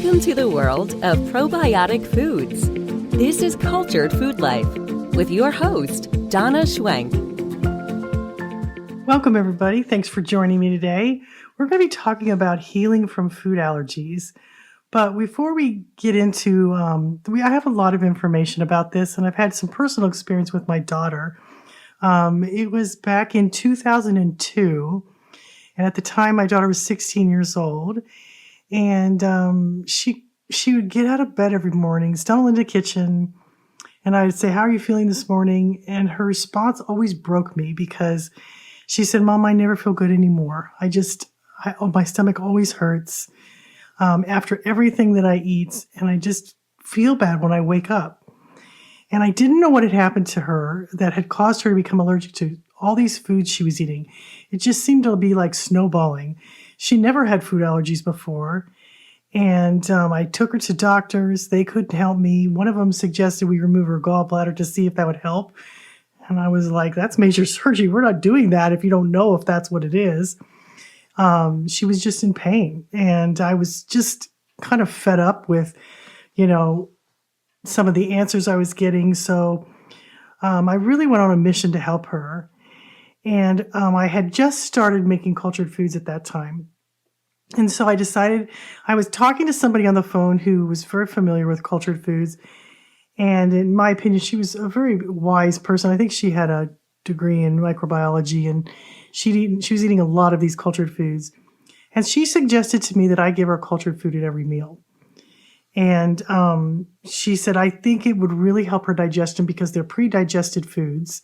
Welcome to the world of probiotic foods. This is Cultured Food Life with your host, Donna Schwenk. Welcome, everybody. Thanks for joining me today. We're going to be talking about healing from food allergies. But before we get into, I have a lot of information about this, and I've had some personal experience with my daughter. It was back in 2002, and at the time, my daughter was 16 years old. And she would get out of bed every morning, stumble into the kitchen, and I would say, "How are you feeling this morning?" And her response always broke me because she said, "Mom, I never feel good anymore. My stomach always hurts after everything that I eat, and I just feel bad when I wake up." And I didn't know what had happened to her that had caused her to become allergic to all these foods she was eating. It just seemed to be like snowballing. She never had food allergies before. And I took her to doctors. They couldn't help me. One of them suggested we remove her gallbladder to see if that would help. And I was like, "That's major surgery. We're not doing that if you don't know if that's what it is." She was just in pain. And I was just kind of fed up with, some of the answers I was getting. So I really went on a mission to help her. And I had just started making cultured foods at that time. And so I decided, I was talking to somebody on the phone who was very familiar with cultured foods. And in my opinion, she was a very wise person. I think she had a degree in microbiology, and she was eating a lot of these cultured foods. And she suggested to me that I give her cultured food at every meal. And she said, "I think it would really help her digestion because they're pre-digested foods.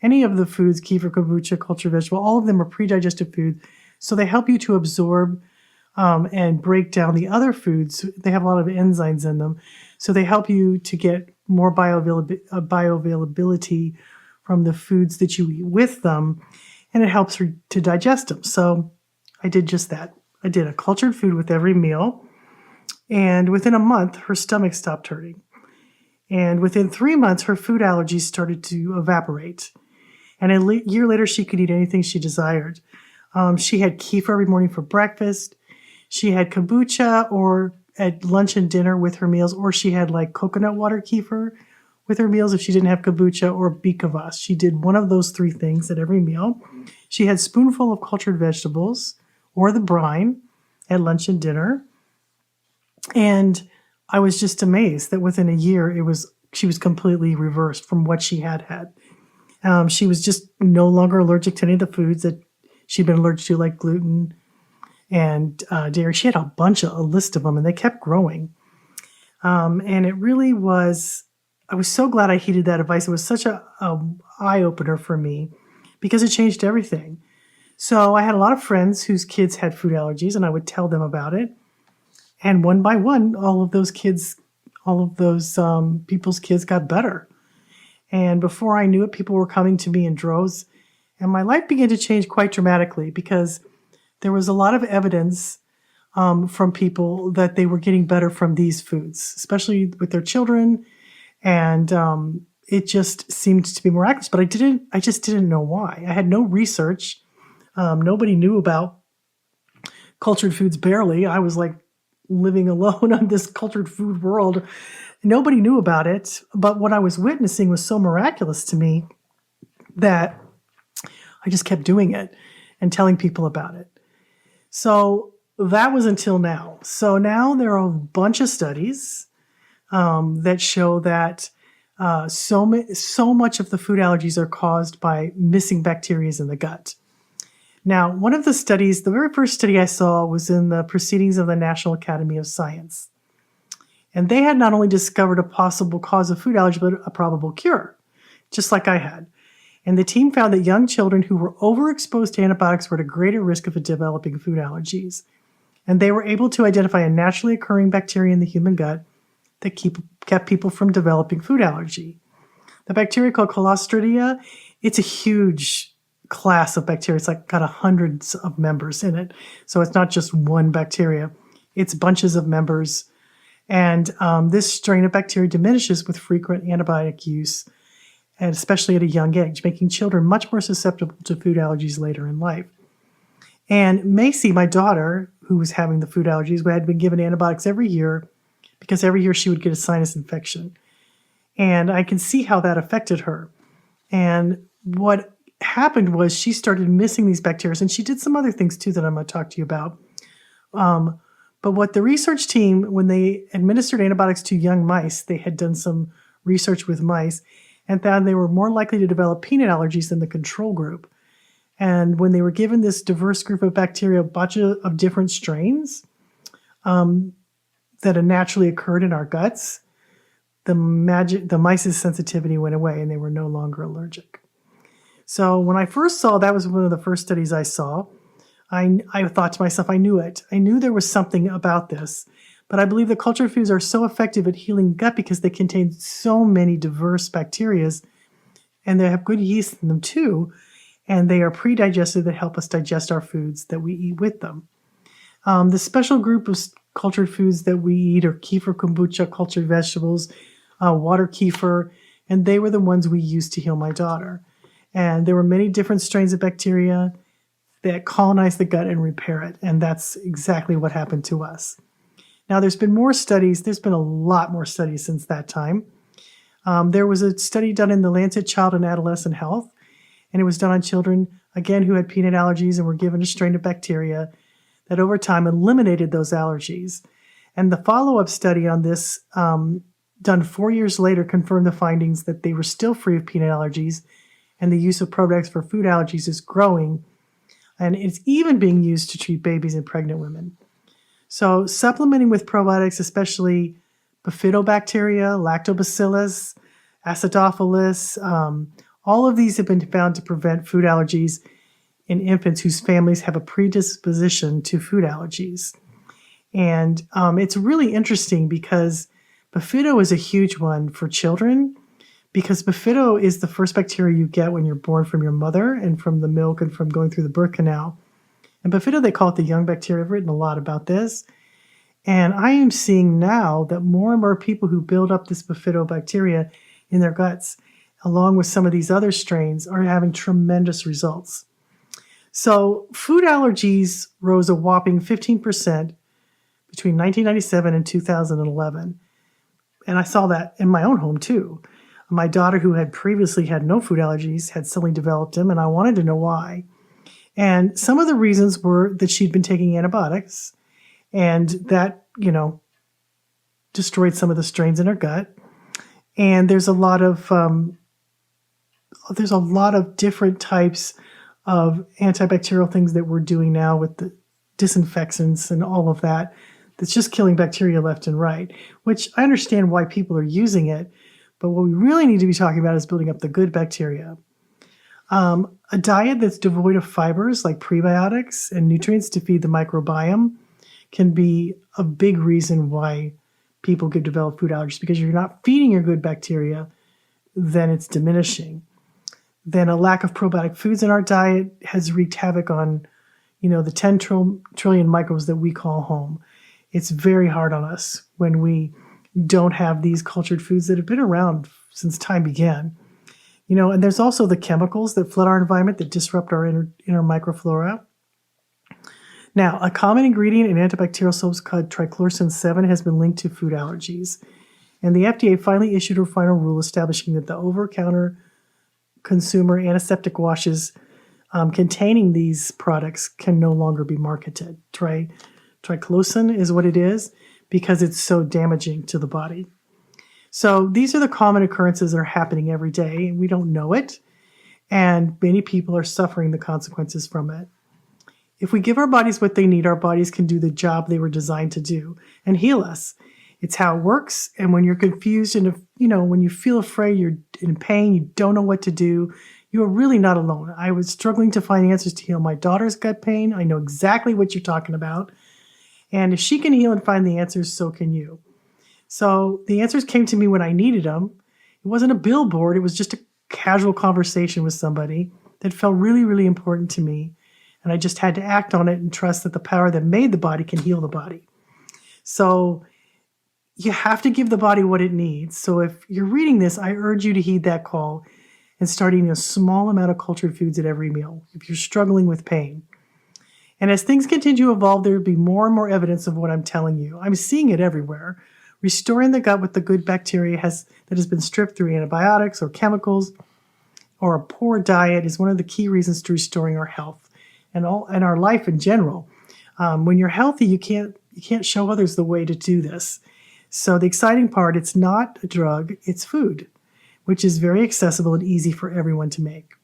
Any of the foods, kefir, kombucha, cultured vegetable, all of them are pre-digested foods. So they help you to absorb and break down the other foods. They have a lot of enzymes in them. So they help you to get more bioavailability from the foods that you eat with them, and it helps her to digest them." So I did just that. I did a cultured food with every meal, and within a month, her stomach stopped hurting. And within 3 months, her food allergies started to evaporate. And a year later, she could eat anything she desired. She had kefir every morning for breakfast. She had kombucha or at lunch and dinner with her meals, or she had like coconut water kefir with her meals if she didn't have kombucha, or bikavas. She did one of those three things at every meal. She had a spoonful of cultured vegetables or the brine at lunch and dinner. And I was just amazed that within a year, she was completely reversed from what she had had. She was just no longer allergic to any of the foods that she'd been allergic to, like gluten and dairy. She had a list of them, and they kept growing. And it really was, I was so glad I heeded that advice. It was such a eye-opener for me because it changed everything. So I had a lot of friends whose kids had food allergies, and I would tell them about it. And one by one, all of those people's kids got better. And before I knew it, people were coming to me in droves. And my life began to change quite dramatically because there was a lot of evidence from people that they were getting better from these foods, especially with their children. And it just seemed to be miraculous. But I just didn't know why. I had no research. Nobody knew about cultured foods, barely. I was like living alone on this cultured food world. Nobody knew about it. But what I was witnessing was so miraculous to me that I just kept doing it and telling people about it. So that was until now. So now there are a bunch of studies that show that so much of the food allergies are caused by missing bacteria in the gut. Now, one of the studies, the very first study I saw was in the Proceedings of the National Academy of Science. And they had not only discovered a possible cause of food allergy, but a probable cure, just like I had. And the team found that young children who were overexposed to antibiotics were at a greater risk of developing food allergies. And they were able to identify a naturally occurring bacteria in the human gut that kept people from developing food allergy. The bacteria called Clostridia, it's a huge class of bacteria. It's like got hundreds of members in it. So it's not just one bacteria. It's bunches of members. And this strain of bacteria diminishes with frequent antibiotic use, and especially at a young age, making children much more susceptible to food allergies later in life. And Macy, my daughter, who was having the food allergies, who had been given antibiotics every year because every year she would get a sinus infection. And I can see how that affected her. And what happened was she started missing these bacteria, and she did some other things too that I'm going to talk to you about. But what the research team, when they administered antibiotics to young mice, they had done some research with mice and found they were more likely to develop peanut allergies than the control group. And when they were given this diverse group of bacteria, a bunch of different strains that naturally occurred in our guts, the mice's sensitivity went away and they were no longer allergic. So when I first saw, that was one of the first studies I saw, I thought to myself, I knew it. I knew there was something about this. But I believe that cultured foods are so effective at healing gut because they contain so many diverse bacteria, and they have good yeast in them too, and they are pre-digested that help us digest our foods that we eat with them. The special group of cultured foods that we eat are kefir, kombucha, cultured vegetables, water kefir, and they were the ones we used to heal my daughter. And there were many different strains of bacteria that colonize the gut and repair it, and that's exactly what happened to us. Now, there's been more studies. There's been a lot more studies since that time. There was a study done in the Lancet Child and Adolescent Health, and it was done on children, again, who had peanut allergies and were given a strain of bacteria that over time eliminated those allergies. And the follow-up study on this, done 4 years later, confirmed the findings that they were still free of peanut allergies, and the use of probiotics for food allergies is growing, and it's even being used to treat babies and pregnant women. So supplementing with probiotics, especially bifidobacteria, lactobacillus, acidophilus, all of these have been found to prevent food allergies in infants whose families have a predisposition to food allergies. And it's really interesting because bifido is a huge one for children, because bifido is the first bacteria you get when you're born from your mother and from the milk and from going through the birth canal. And bifido, they call it the young bacteria. I've written a lot about this. And I am seeing now that more and more people who build up this bifidobacteria in their guts, along with some of these other strains, are having tremendous results. So food allergies rose a whopping 15% between 1997 and 2011. And I saw that in my own home too. My daughter, who had previously had no food allergies, had suddenly developed them, and I wanted to know why. And some of the reasons were that she'd been taking antibiotics, and that, destroyed some of the strains in her gut. And there's a lot of different types of antibacterial things that we're doing now with the disinfectants and all of that. That's just killing bacteria left and right, which I understand why people are using it. But what we really need to be talking about is building up the good bacteria. A diet that's devoid of fibers like prebiotics and nutrients to feed the microbiome can be a big reason why people could develop food allergies, because you're not feeding your good bacteria, then it's diminishing. Then a lack of probiotic foods in our diet has wreaked havoc on, the 10 trillion microbes that we call home. It's very hard on us when we don't have these cultured foods that have been around since time began. And there's also the chemicals that flood our environment that disrupt our inner microflora. Now, a common ingredient in antibacterial soaps called trichlorosin 7 has been linked to food allergies. And the FDA finally issued a final rule establishing that the over-counter consumer antiseptic washes containing these products can no longer be marketed. Trichlorosin is what it is because it's so damaging to the body. So these are the common occurrences that are happening every day, and we don't know it, and many people are suffering the consequences from it. If we give our bodies what they need, our bodies can do the job they were designed to do and heal us. It's how it works, and when you're confused and when you feel afraid, you're in pain, you don't know what to do, you are really not alone. I was struggling to find answers to heal my daughter's gut pain. I know exactly what you're talking about. And if she can heal and find the answers, so can you. So the answers came to me when I needed them. It wasn't a billboard. It was just a casual conversation with somebody that felt really, really important to me. And I just had to act on it and trust that the power that made the body can heal the body. So you have to give the body what it needs. So if you're reading this, I urge you to heed that call and start eating a small amount of cultured foods at every meal if you're struggling with pain. And as things continue to evolve, there will be more and more evidence of what I'm telling you. I'm seeing it everywhere. Restoring the gut with the good bacteria that has been stripped through antibiotics or chemicals or a poor diet is one of the key reasons to restoring our health and our life in general. When you're healthy, you can't show others the way to do this. So the exciting part, it's not a drug, it's food, which is very accessible and easy for everyone to make.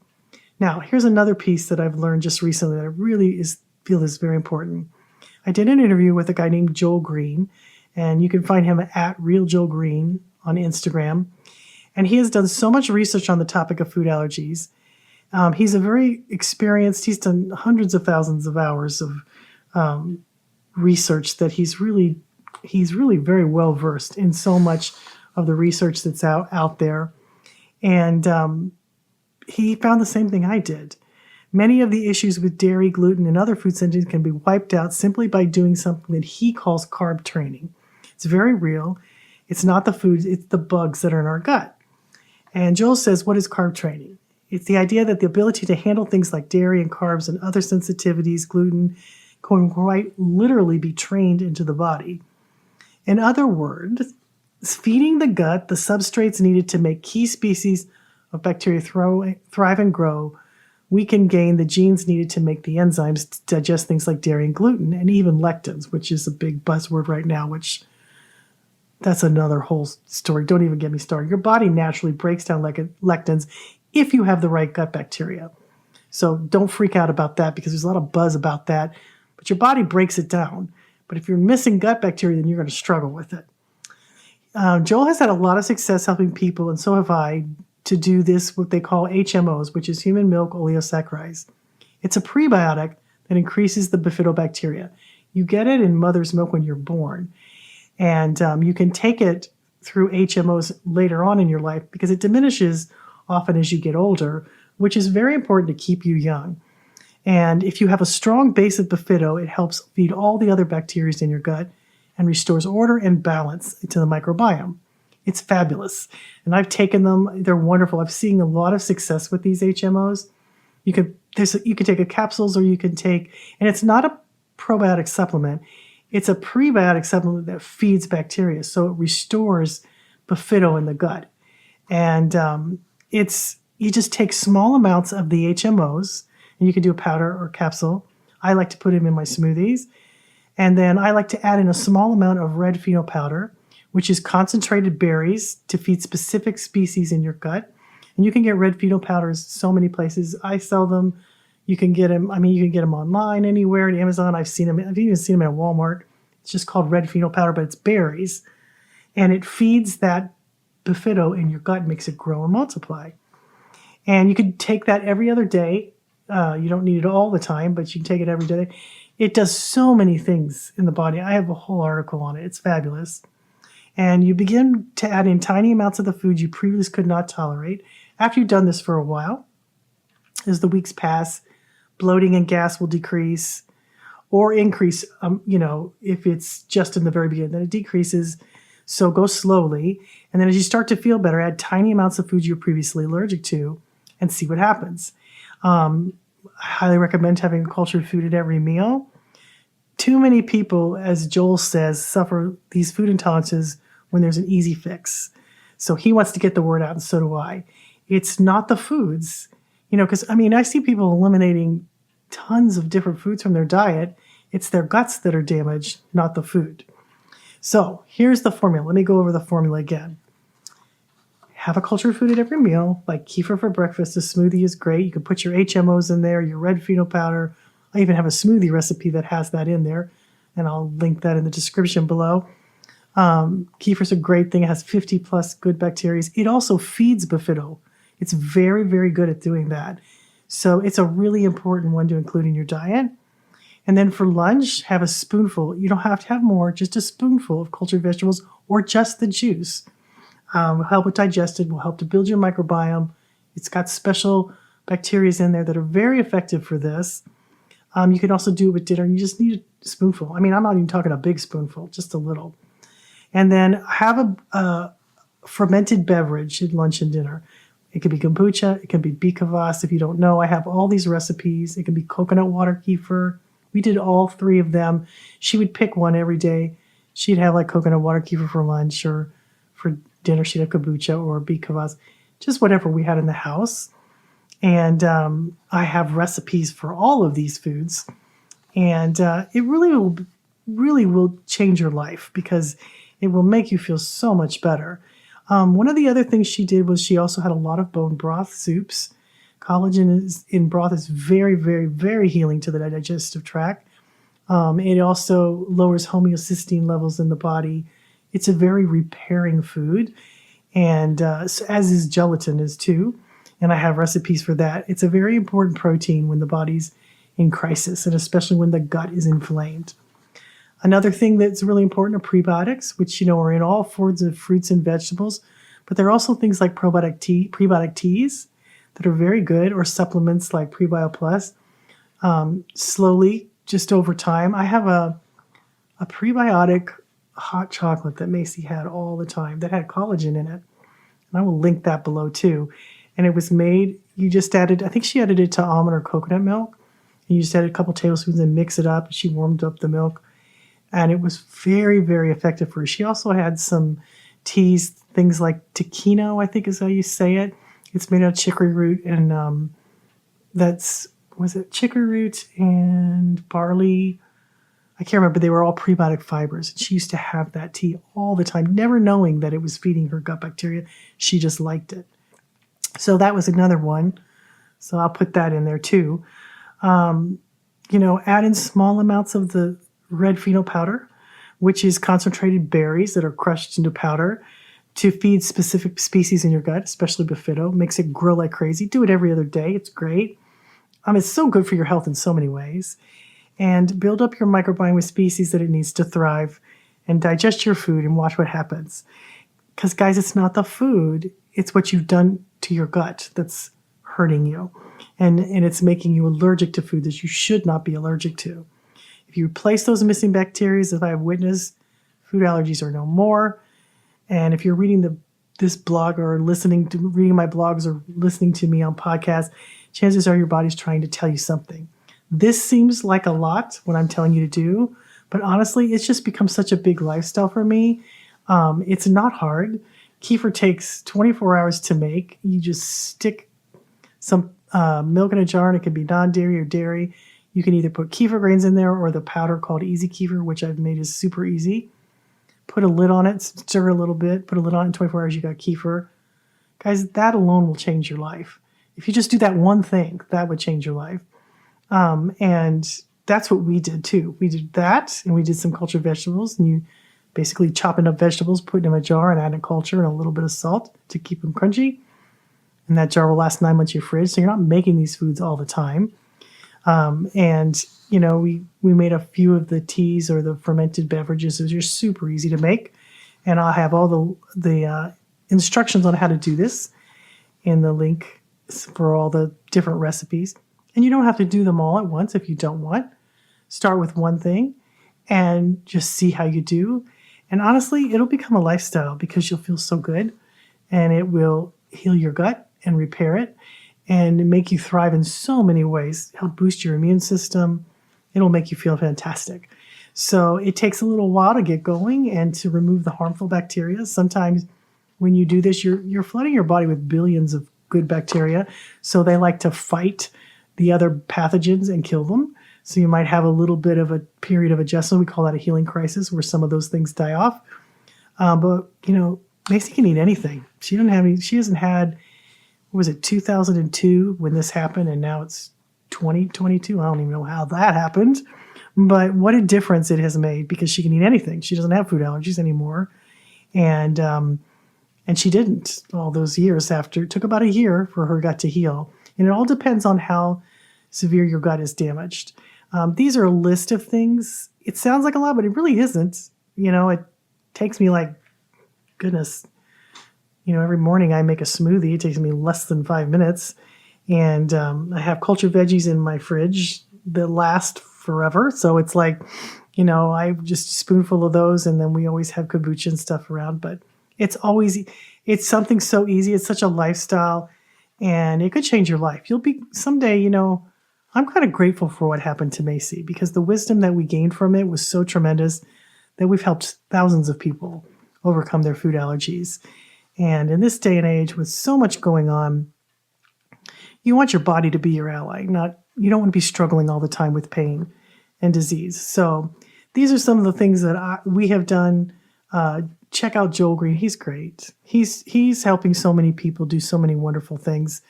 Now, here's another piece that I've learned just recently that I really feel is very important. I did an interview with a guy named Joel Green, and you can find him at Real Joel Green on Instagram. And he has done so much research on the topic of food allergies. He's a very experienced, he's done hundreds of thousands of hours of research that he's really very well versed in so much of the research that's out there. And he found the same thing I did. Many of the issues with dairy, gluten, and other food sensitivities can be wiped out simply by doing something that he calls carb training. It's very real. It's not the foods, it's the bugs that are in our gut. And Joel says, what is carb training? It's the idea that the ability to handle things like dairy and carbs and other sensitivities, gluten, can quite literally be trained into the body. In other words, feeding the gut the substrates needed to make key species of bacteria thrive and grow, we can gain the genes needed to make the enzymes to digest things like dairy and gluten, and even lectins, which is a big buzzword right now, which that's another whole story. Don't even get me started. Your body naturally breaks down lectins if you have the right gut bacteria. So don't freak out about that because there's a lot of buzz about that. But your body breaks it down. But if you're missing gut bacteria, then you're going to struggle with it. Joel has had a lot of success helping people, and so have I, to do this, what they call HMOs, which is human milk oligosaccharides. It's a prebiotic that increases the bifidobacteria. You get it in mother's milk when you're born. And you can take it through HMOs later on in your life because it diminishes often as you get older, which is very important to keep you young. And if you have a strong base of bifido, it helps feed all the other bacteria in your gut and restores order and balance to the microbiome. It's fabulous. And I've taken them. They're wonderful. I've seen a lot of success with these HMOs. You can take a capsules or you can take, and it's not a probiotic supplement. It's a prebiotic supplement that feeds bacteria. So it restores bifido in the gut. And you just take small amounts of the HMOs, and you can do a powder or capsule. I like to put them in my smoothies. And then I like to add in a small amount of red pheno powder, which is concentrated berries to feed specific species in your gut. And you can get red pheno powders so many places. I sell them. You can get them. You can get them online anywhere at Amazon. I've even seen them at Walmart. It's just called red pheno powder, but it's berries. And it feeds that bifido in your gut and makes it grow and multiply. And you can take that every other day. You don't need it all the time, but you can take it every day. It does so many things in the body. I have a whole article on it. It's fabulous. And you begin to add in tiny amounts of the food you previously could not tolerate. After you've done this for a while, as the weeks pass, bloating and gas will decrease or increase, if it's just in the very beginning. Then it decreases, so go slowly. And then as you start to feel better, add tiny amounts of food you're previously allergic to and see what happens. I highly recommend having cultured food at every meal. Too many people, as Joel says, suffer these food intolerances when there's an easy fix. So he wants to get the word out, and so do I. It's not the foods, because I see people eliminating tons of different foods from their diet. It's their guts that are damaged, not the food. So here's the formula. Let me go over the formula again. Have a cultured food at every meal, like kefir for breakfast. A smoothie is great. You can put your HMOs in there, your red pheno powder. I even have a smoothie recipe that has that in there, and I'll link that in the description below. Kefir's a great thing. It has 50 plus good bacteria. It also feeds bifido. It's very, very good at doing that. So it's a really important one to include in your diet. And then for lunch, have a spoonful. You don't have to have more, just a spoonful of cultured vegetables or just the juice. Will help with digestion, will help to build your microbiome. It's got special bacteria in there that are very effective for this. You can also do it with dinner. You just need a spoonful. I'm not even talking a big spoonful, just a little. And then have a fermented beverage at lunch and dinner. It could be kombucha. It can be bikavas. If you don't know, I have all these recipes. It can be coconut water kefir We did all three of them. She would pick one every day. She'd have like coconut water kefir for lunch, or for dinner she'd have kombucha or beet kvass, just whatever we had in the house. And I have recipes for all of these foods. And it really will change your life, because it will make you feel so much better. One of the other things she did was she also had a lot of bone broth soups. Collagen in broth is very, very, very healing to the digestive tract. It also lowers homeocysteine levels in the body. It's a very repairing food, and as is gelatin is too. And I have recipes for that. It's a very important protein when the body's in crisis, and especially when the gut is inflamed. Another thing that's really important are prebiotics, which are in all forms of fruits and vegetables, but there are also things like prebiotic teas that are very good, or supplements like Prebio Plus. Slowly, just over time, I have a prebiotic hot chocolate that Macy had all the time that had collagen in it. And I will link that below too. And it was made, you just added, I think she added it to almond or coconut milk. And you just added a couple tablespoons and mix it up. She warmed up the milk. And it was very, very effective for her. She also had some teas, things like taquino, I think is how you say it. It's made out of chicory root, and chicory root and barley? I can't remember. They were all prebiotic fibers. And she used to have that tea all the time, never knowing that it was feeding her gut bacteria. She just liked it. So that was another one. So I'll put that in there too. Add in small amounts of the red pheno powder, which is concentrated berries that are crushed into powder to feed specific species in your gut, especially bifido. Makes it grow like crazy. Do it every other day. It's great. It's so good for your health in so many ways. And build up your microbiome with species that it needs to thrive, and digest your food and watch what happens. Because, guys, it's not the food. It's what you've done to your gut that's hurting you. And it's making you allergic to food that you should not be allergic to. If you replace those missing bacteria, as I have witnessed, food allergies are no more. And if you're reading this blog, or reading my blogs, or listening to me on podcasts, chances are your body's trying to tell you something. This seems like a lot, what I'm telling you to do, but honestly, it's just become such a big lifestyle for me. It's not hard. Kefir takes 24 hours to make. You just stick some milk in a jar, and it can be non-dairy or dairy. You can either put kefir grains in there, or the powder called Easy Kefir, which I've made is super easy. Put a lid on it, stir a little bit, put a lid on it, in 24 hours you got kefir. Guys, that alone will change your life. If you just do that one thing, that would change your life. And that's what we did too. We did that, and we did some cultured vegetables, and you basically chopping up vegetables, put them in a jar, and adding culture and a little bit of salt to keep them crunchy. And that jar will last 9 months in your fridge, so you're not making these foods all the time. We made a few of the teas or the fermented beverages. Those are super easy to make. And I'll have all the instructions on how to do this in the link for all the different recipes. And you don't have to do them all at once if you don't want. Start with one thing and just see how you do. And honestly, it'll become a lifestyle, because you'll feel so good, and it will heal your gut and repair it and make you thrive in so many ways. Help boost your immune system. It'll make you feel fantastic. So it takes a little while to get going and to remove the harmful bacteria. Sometimes when you do this, you're flooding your body with billions of good bacteria. So they like to fight the other pathogens and kill them. So you might have a little bit of a period of adjustment. We call that a healing crisis, where some of those things die off. But Macy can eat anything. She hasn't had, what was it, 2002 when this happened, and now it's 2022. I don't even know how that happened. But what a difference it has made, because she can eat anything. She doesn't have food allergies anymore. And she didn't all those years after. It took about a year for her gut to heal. And it all depends on how severe your gut is damaged. These are a list of things. It sounds like a lot, but it really isn't. It takes me goodness, every morning I make a smoothie. It takes me less than 5 minutes. And I have cultured veggies in my fridge that last forever. So it's I just a spoonful of those, and then we always have kombucha and stuff around. But it's something so easy. It's such a lifestyle, and it could change your life. You'll be someday, I'm kind of grateful for what happened to Macy because the wisdom that we gained from it was so tremendous that we've helped thousands of people overcome their food allergies. And in this day and age, with so much going on, you want your body to be your ally. You don't want to be struggling all the time with pain and disease. So these are some of the things that we have done. Check out Joel Green. He's great. He's helping so many people do so many wonderful things.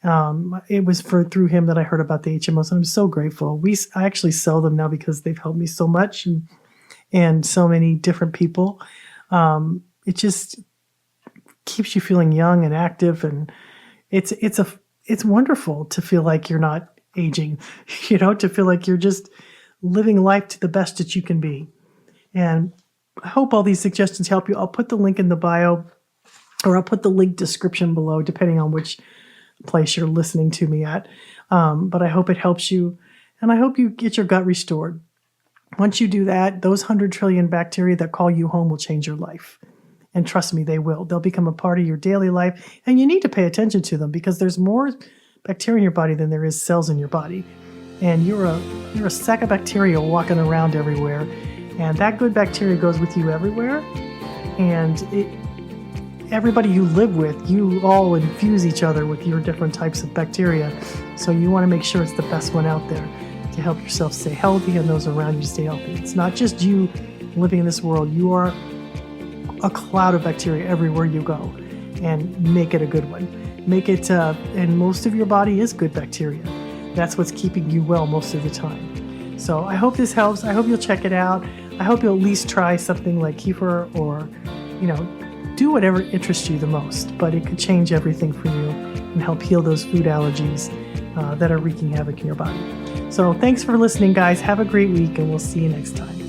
It was through him that I heard about the Hmos, and I'm so grateful. I actually sell them now because they've helped me so much and so many different people. It just keeps you feeling young and active, and it's wonderful to feel like you're not aging, to feel like you're just living life to the best that you can be. And I hope all these suggestions help you. I'll put the link in the bio, or I'll put the link description below, depending on which place you're listening to me at. But I hope it helps you, and I hope you get your gut restored. Once you do that, those 100 trillion bacteria that call you home will change your life. And trust me, they will. They'll become a part of your daily life, and you need to pay attention to them because there's more bacteria in your body than there is cells in your body. And you're a sack of bacteria walking around everywhere, and that good bacteria goes with you everywhere. And everybody you live with, you all infuse each other with your different types of bacteria. So you want to make sure it's the best one out there to help yourself stay healthy and those around you stay healthy. It's not just you living in this world. You are a cloud of bacteria everywhere you go, and make it a good one. Make it, and most of your body is good bacteria. That's what's keeping you well most of the time. So I hope this helps. I hope you'll check it out. I hope you'll at least try something like Kefir, or, do whatever interests you the most, but it could change everything for you and help heal those food allergies that are wreaking havoc in your body. So thanks for listening, guys. Have a great week, and we'll see you next time.